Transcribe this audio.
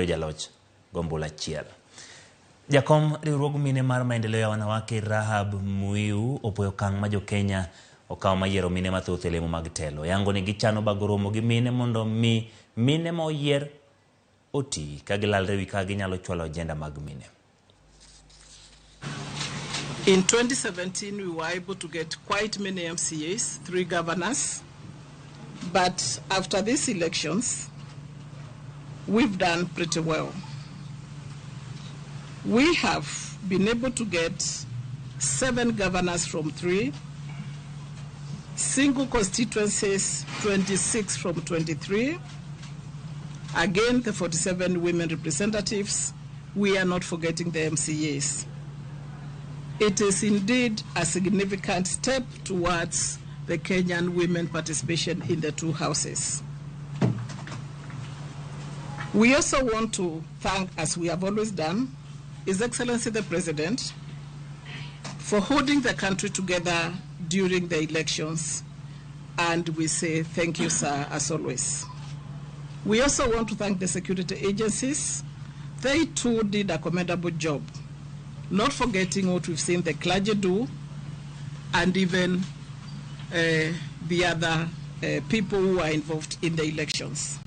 Jaloch Gombola Chiel. Jakom riwruog mine mar maendeleo ya wanawake Rahab Muiu opoyo kang' ma Kenya okawo mayiero mine mathoth e lemo mag telo. Yango ni gichano bago romo gi mine mondo mi mine ma Oyier oti ka gilalre wi ka ginyalo chwalo agenda mag mine. In 2017, we were able to get quite many MCAs, 3 governors. But after these elections, we've done pretty well. We have been able to get 7 governors from 3, single constituencies 26 from 23. Again, the 47 women representatives. We are not forgetting the MCAs. It is indeed a significant step towards the Kenyan women participation in the 2 houses. We also want to thank, as we have always done, His Excellency the President for holding the country together during the elections, and we say thank you, sir, as always. We also want to thank the security agencies. They too did a commendable job, not forgetting what we've seen the clergy do, and even the other people who are involved in the elections.